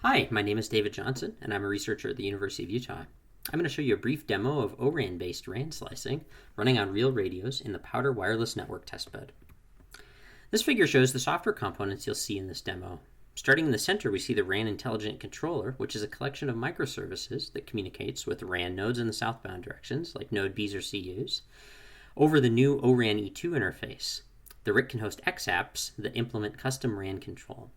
Hi, my name is David Johnson, and I'm a researcher at the University of Utah. I'm going to show you a brief demo of ORAN-based RAN slicing running on real radios in the POWDER Wireless Network Testbed. This figure shows the software components you'll see in this demo. Starting in the center, we see the RAN Intelligent Controller, which is a collection of microservices that communicates with RAN nodes in the southbound directions, like node Bs or Cus, over the new ORAN E2 interface. The RIC can host XApps that implement custom RAN control.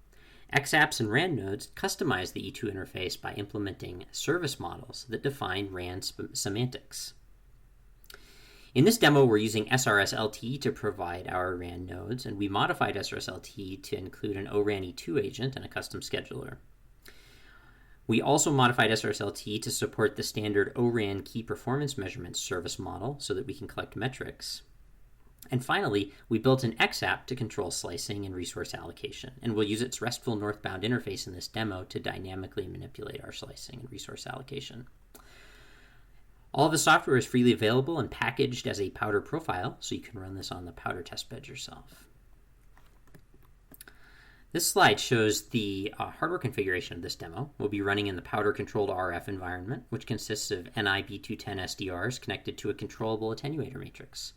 XApps and RAN nodes customize the E2 interface by implementing service models that define RAN semantics. In this demo, we're using SRS-LTE to provide our RAN nodes, and we modified SRS-LTE to include an ORAN E2 agent and a custom scheduler. We also modified SRS-LTE to support the standard ORAN key performance measurement service model so that we can collect metrics. And finally, we built an XApp to control slicing and resource allocation, and we'll use its RESTful northbound interface in this demo to dynamically manipulate our slicing and resource allocation. All of the software is freely available and packaged as a Powder profile, so you can run this on the Powder testbed yourself. This slide shows the hardware configuration of this demo. We'll be running in the Powder-controlled RF environment, which consists of NI-B210 SDRs connected to a controllable attenuator matrix.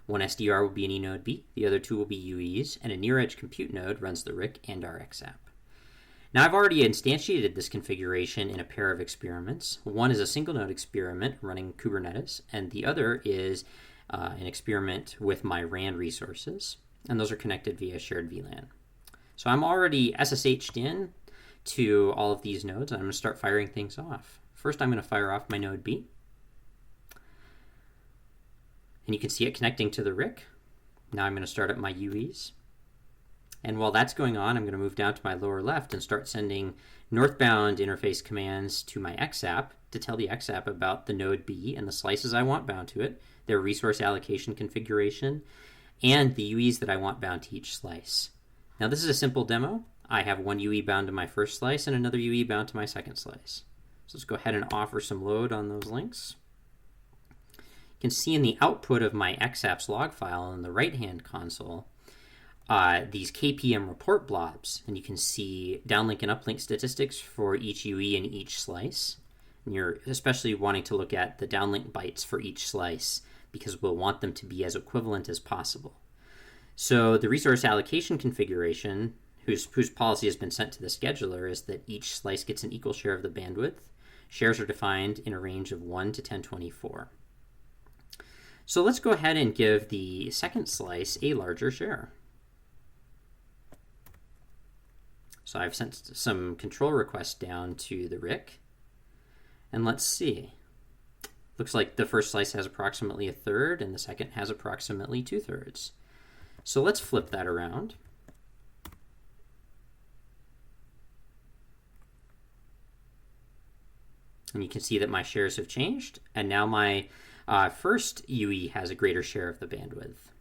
One SDR will be an eNode B, the other two will be UEs, and a near-edge compute node runs the RIC and our XApp. Now, I've already instantiated this configuration in a pair of experiments. One is a single-node experiment running Kubernetes, and the other is an experiment with my RAN resources, and those are connected via shared VLAN. So I'm already SSH'd in to all of these nodes, and I'm going to start firing things off. First, I'm going to fire off my node B. And you can see it connecting to the RIC. Now I'm going to start up my UEs. And while that's going on, I'm going to move down to my lower left and start sending northbound interface commands to my XApp to tell the XApp about the node B and the slices I want bound to it, their resource allocation configuration, and the UEs that I want bound to each slice. Now this is a simple demo. I have one UE bound to my first slice and another UE bound to my second slice. So let's go ahead and offer some load on those links. You can see in the output of my XApp's log file in the right-hand console these KPM report blobs, and you can see downlink and uplink statistics for each UE and each slice. And you're especially wanting to look at the downlink bytes for each slice because we'll want them to be as equivalent as possible. So the resource allocation configuration, whose policy has been sent to the scheduler, is that each slice gets an equal share of the bandwidth. Shares are defined in a range of 1 to 1024. So let's go ahead and give the second slice a larger share. So I've sent some control requests down to the RIC. And let's see. Looks like the first slice has approximately a third and the second has approximately 2/3. So let's flip that around. And you can see that my shares have changed. And now my first UE has a greater share of the bandwidth.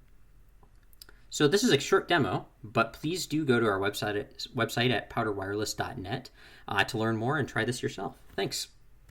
So this is a short demo, but please do go to our website at powderwireless.net to learn more and try this yourself. Thanks.